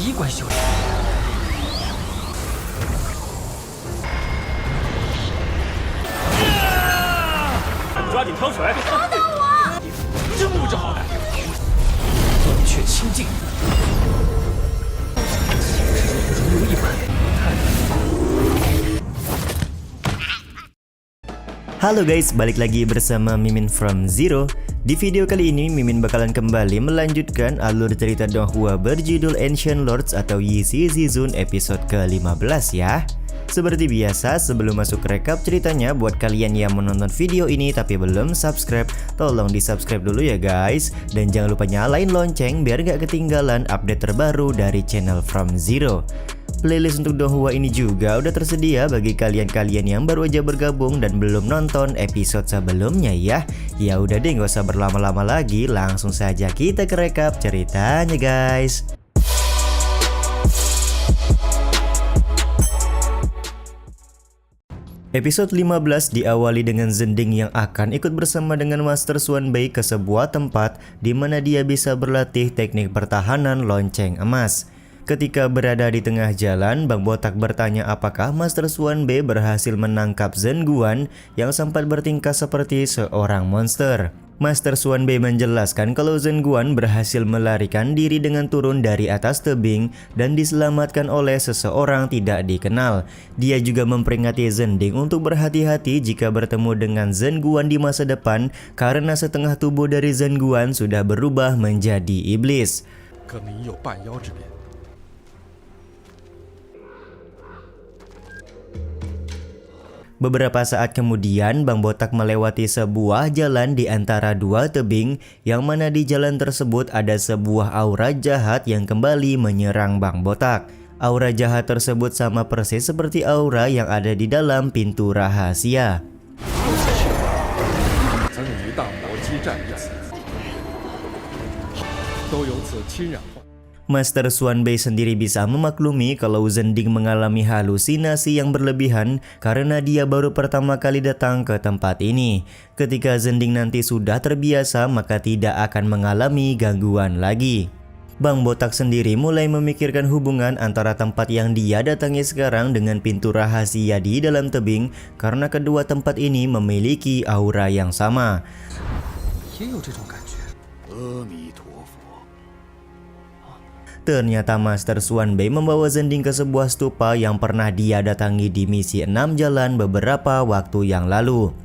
第一关修炼。抓紧汤水！帮帮我！真不知好歹，冷却清净，如一般。 Halo guys, balik lagi bersama Mimin from Zero. Di video kali ini Mimin bakalan kembali melanjutkan alur cerita Donghua berjudul Ancient Lords atau Yishi Zizun episode ke-15 ya. Seperti biasa, sebelum masuk ke rekap ceritanya, buat kalian yang menonton video ini tapi belum subscribe, tolong di subscribe dulu ya guys. Dan jangan lupa nyalain lonceng biar gak ketinggalan update terbaru dari channel From Zero. Playlist untuk Donghua ini juga udah tersedia bagi kalian-kalian yang baru aja bergabung dan belum nonton episode sebelumnya ya. Ya udah deh, gak usah berlama-lama lagi, langsung saja kita ke rekap ceritanya guys. Episode 15 diawali dengan Zhending yang akan ikut bersama dengan Master Xuanbei ke sebuah tempat di mana dia bisa berlatih teknik pertahanan lonceng emas. Ketika berada di tengah jalan, Bang Botak bertanya apakah Master Xuanbei berhasil menangkap Zhen Guan yang sempat bertingkah seperti seorang monster. Master Xuanbei menjelaskan kalau Zhen Guan berhasil melarikan diri dengan turun dari atas tebing dan diselamatkan oleh seseorang tidak dikenal. Dia juga memperingatkan Zhending untuk berhati-hati jika bertemu dengan Zhen Guan di masa depan karena setengah tubuh dari Zhen Guan sudah berubah menjadi iblis. Beberapa saat kemudian, Bang Botak melewati sebuah jalan di antara dua tebing, yang mana di jalan tersebut ada sebuah aura jahat yang kembali menyerang Bang Botak. Aura jahat tersebut sama persis seperti aura yang ada di dalam pintu rahasia. Master Xuanbei sendiri bisa memaklumi kalau Zhending mengalami halusinasi yang berlebihan karena dia baru pertama kali datang ke tempat ini. Ketika Zhending nanti sudah terbiasa, maka tidak akan mengalami gangguan lagi. Bang Botak sendiri mulai memikirkan hubungan antara tempat yang dia datangi sekarang dengan pintu rahasia di dalam tebing karena kedua tempat ini memiliki aura yang sama. Ternyata Master Xuanbei membawa Zhending ke sebuah stupa yang pernah dia datangi di misi 6 jalan beberapa waktu yang lalu.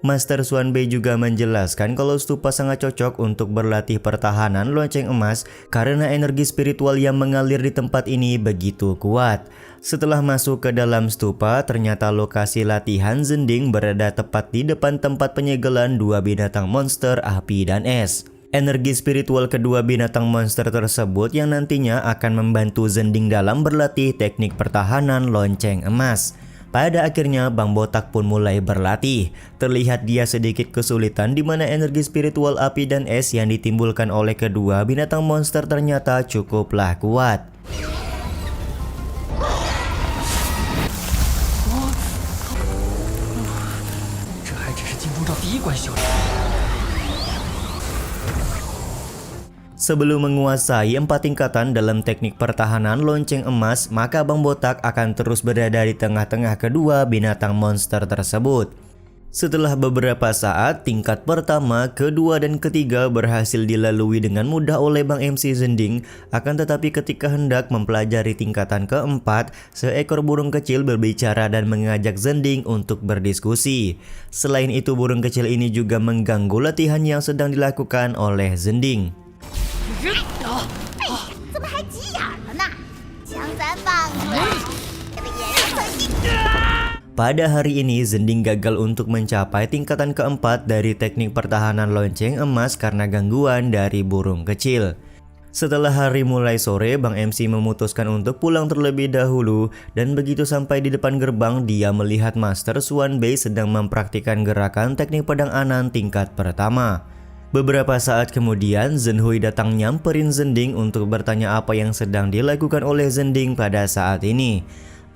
Master Xuanbei juga menjelaskan kalau stupa sangat cocok untuk berlatih pertahanan lonceng emas karena energi spiritual yang mengalir di tempat ini begitu kuat. Setelah masuk ke dalam stupa, ternyata lokasi latihan Zhending berada tepat di depan tempat penyegelan dua binatang monster api dan es. Energi spiritual kedua binatang monster tersebut yang nantinya akan membantu Zhending dalam berlatih teknik pertahanan lonceng emas. Pada akhirnya Bang Botak pun mulai berlatih. Terlihat dia sedikit kesulitan di mana energi spiritual api dan es yang ditimbulkan oleh kedua binatang monster ternyata cukuplah kuat. Sebelum menguasai 4 tingkatan dalam teknik pertahanan lonceng emas, maka Bang Botak akan terus berada di tengah-tengah kedua binatang monster tersebut. Setelah beberapa saat, tingkat pertama, kedua, dan ketiga berhasil dilalui dengan mudah oleh Bang MC Zhending. Akan tetapi ketika hendak mempelajari tingkatan keempat, seekor burung kecil berbicara dan mengajak Zhending untuk berdiskusi. Selain itu, burung kecil ini juga mengganggu latihan yang sedang dilakukan oleh Zhending. Pada hari ini, Zhending gagal untuk mencapai tingkatan keempat dari teknik pertahanan lonceng emas karena gangguan dari burung kecil. Setelah hari mulai sore, Bang MC memutuskan untuk pulang terlebih dahulu, dan begitu sampai di depan gerbang, dia melihat Master Xuanbei sedang mempraktikkan gerakan teknik pedang anan tingkat pertama. Beberapa saat kemudian, Zhenhui datang nyamperin Zhending untuk bertanya apa yang sedang dilakukan oleh Zhending pada saat ini.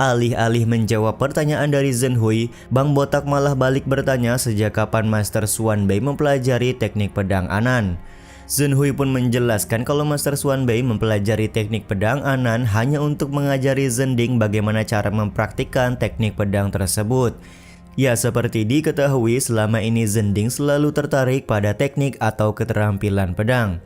Alih-alih menjawab pertanyaan dari Zhenhui, Bang Botak malah balik bertanya sejak kapan Master Xuanbei mempelajari teknik pedang Anan. Zhenhui pun menjelaskan kalau Master Xuanbei mempelajari teknik pedang Anan hanya untuk mengajari Zhending bagaimana cara mempraktikkan teknik pedang tersebut. Ya, seperti diketahui selama ini Zhending selalu tertarik pada teknik atau keterampilan pedang.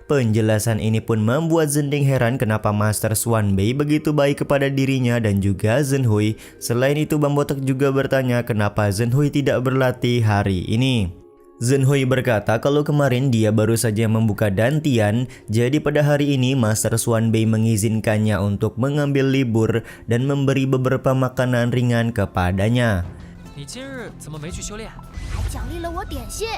Penjelasan ini pun membuat Zhending heran kenapa Master Xuanbei begitu baik kepada dirinya dan juga Zhenhui. Selain itu, Bang Botak juga bertanya kenapa Zhenhui tidak berlatih hari ini. Zhenhui berkata kalau kemarin dia baru saja membuka dantian, jadi pada hari ini Master Xuanbei mengizinkannya untuk mengambil libur dan memberi beberapa makanan ringan kepadanya. 你今日怎么没去修炼？ 还奖励了我点心。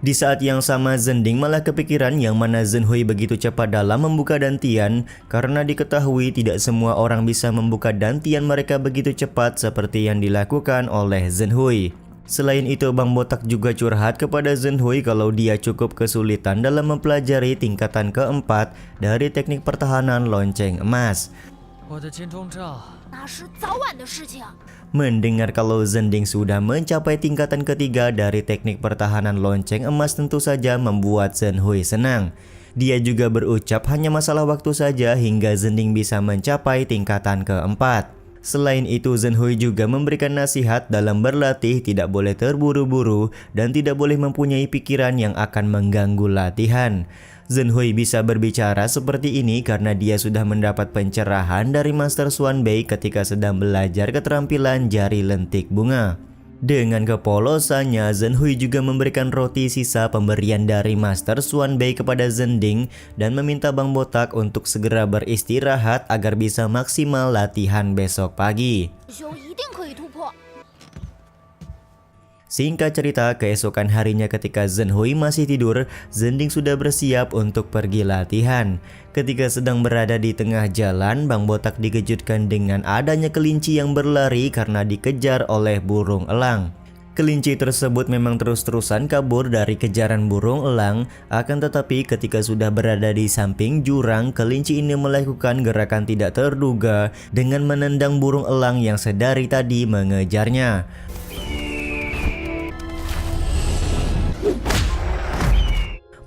Di saat yang sama, Zhending malah kepikiran yang mana Zhenhui begitu cepat dalam membuka dantian karena diketahui tidak semua orang bisa membuka dantian mereka begitu cepat seperti yang dilakukan oleh Zhenhui. Selain itu, Bang Botak juga curhat kepada Zhenhui kalau dia cukup kesulitan dalam mempelajari tingkatan keempat dari teknik pertahanan lonceng emas. 我的金钟罩 那是早晚的事情。 Mendengar kalau Zhending sudah mencapai tingkatan ketiga dari teknik pertahanan lonceng emas tentu saja membuat Zhenhui senang. Dia juga berucap hanya masalah waktu saja hingga Zhending bisa mencapai tingkatan keempat. Selain itu, Zhenhui juga memberikan nasihat dalam berlatih tidak boleh terburu-buru dan tidak boleh mempunyai pikiran yang akan mengganggu latihan. Zhenhui bisa berbicara seperti ini karena dia sudah mendapat pencerahan dari Master Xuanbei ketika sedang belajar keterampilan jari lentik bunga. Dengan kepolosannya, Zhenhui juga memberikan roti sisa pemberian dari Master Xuanbei kepada Zhending dan meminta Bang Botak untuk segera beristirahat agar bisa maksimal latihan besok pagi. 师兄一定可以突破。 Singkat cerita, keesokan harinya ketika Zhenhui masih tidur, Zhending sudah bersiap untuk pergi latihan. Ketika sedang berada di tengah jalan, Bang Botak dikejutkan dengan adanya kelinci yang berlari karena dikejar oleh burung elang. Kelinci tersebut memang terus-terusan kabur dari kejaran burung elang, akan tetapi ketika sudah berada di samping jurang, kelinci ini melakukan gerakan tidak terduga dengan menendang burung elang yang sedari tadi mengejarnya.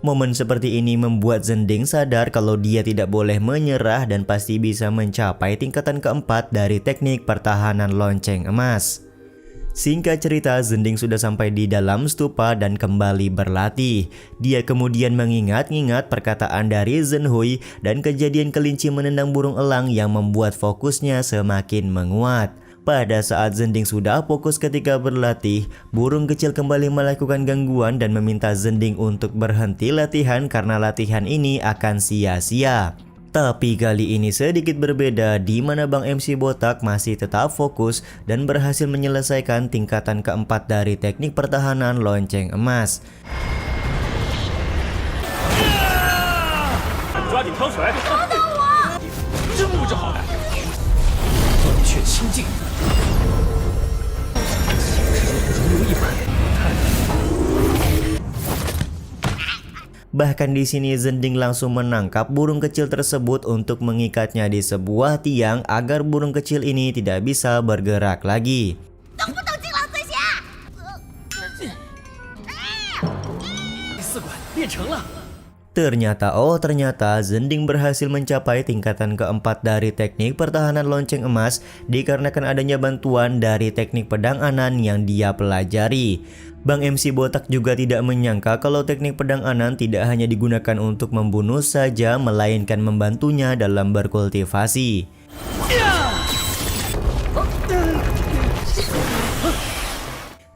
Momen seperti ini membuat Zhending sadar kalau dia tidak boleh menyerah dan pasti bisa mencapai tingkatan keempat dari teknik pertahanan lonceng emas. Singkat cerita, Zhending sudah sampai di dalam stupa dan kembali berlatih. Dia kemudian mengingat-ingat perkataan dari Zhenhui dan kejadian kelinci menendang burung elang yang membuat fokusnya semakin menguat. Pada saat Zhending sudah fokus ketika berlatih, burung kecil kembali melakukan gangguan dan meminta Zhending untuk berhenti latihan karena latihan ini akan sia-sia. Tapi kali ini sedikit berbeda, di mana Bang MC Botak masih tetap fokus dan berhasil menyelesaikan tingkatan keempat dari teknik pertahanan lonceng emas. 抓紧汤水！真不知好歹，断却清净，如一本。 Bahkan di sini Zhending langsung menangkap burung kecil tersebut untuk mengikatnya di sebuah tiang agar burung kecil ini tidak bisa bergerak lagi. 等不等金狼随侠？ 第四关练成了。 Ternyata Zhending berhasil mencapai tingkatan keempat dari teknik pertahanan lonceng emas dikarenakan adanya bantuan dari teknik pedang Anan yang dia pelajari. Bang MC Botak juga tidak menyangka kalau teknik pedang Anan tidak hanya digunakan untuk membunuh saja, melainkan membantunya dalam berkultivasi.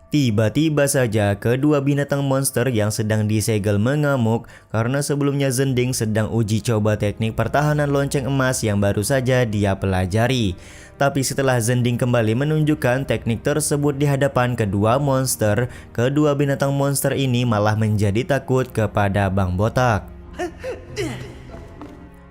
Tiba-tiba saja kedua binatang monster yang sedang disegel mengamuk karena sebelumnya Zhending sedang uji coba teknik pertahanan lonceng emas yang baru saja dia pelajari. Tapi setelah Zhending kembali menunjukkan teknik tersebut di hadapan kedua monster, kedua binatang monster ini malah menjadi takut kepada Bang Botak.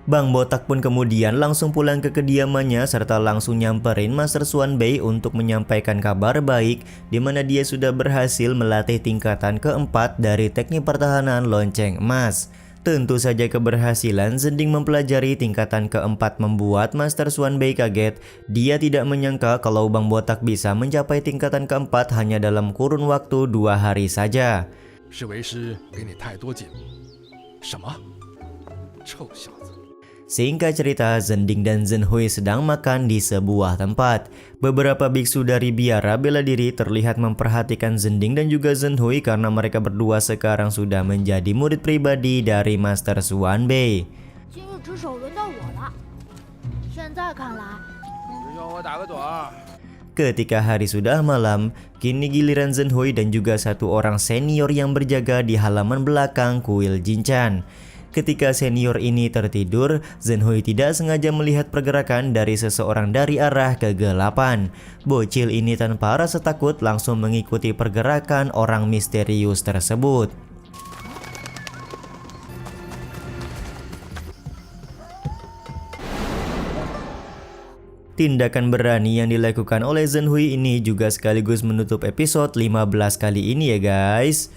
Bang Botak pun kemudian langsung pulang ke kediamannya serta langsung nyamperin Master Xuanbei untuk menyampaikan kabar baik di mana dia sudah berhasil melatih tingkatan keempat dari teknik pertahanan lonceng emas. Tentu saja keberhasilan Zhending mempelajari tingkatan keempat membuat Master Xuanbei kaget. Dia tidak menyangka kalau Bang Botak bisa mencapai tingkatan keempat hanya dalam kurun waktu 2 hari saja. 是为师给你太多紧。什么？臭小子！ Singkat cerita, Zhending dan Zhenhui sedang makan di sebuah tempat. Beberapa biksu dari biara bela diri terlihat memperhatikan Zhending dan juga Zhenhui karena mereka berdua sekarang sudah menjadi murid pribadi dari Master Xuanbei. 今日值守轮到我了，现在看来， 师兄，我打个盹儿。 Ketika hari sudah malam, kini giliran Zhenhui dan juga satu orang senior yang berjaga di halaman belakang kuil Jinchan. Ketika senior ini tertidur, Zhenhui tidak sengaja melihat pergerakan dari seseorang dari arah kegelapan. Bocil ini tanpa rasa takut langsung mengikuti pergerakan orang misterius tersebut. Tindakan berani yang dilakukan oleh Zhenhui ini juga sekaligus menutup episode 15 kali ini ya guys.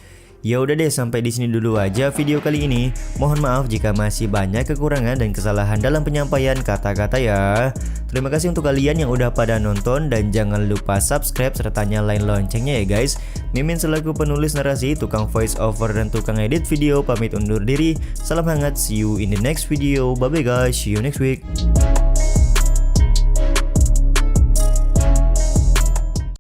Ya udah deh, sampai di sini dulu aja video kali ini. Mohon maaf jika masih banyak kekurangan dan kesalahan dalam penyampaian kata-kata ya. Terima kasih untuk kalian yang udah pada nonton dan jangan lupa subscribe serta nyalain loncengnya ya guys. Mimin selaku penulis narasi, tukang voice over dan tukang edit video pamit undur diri. Salam hangat, see you in the next video. Bye bye guys, see you next week.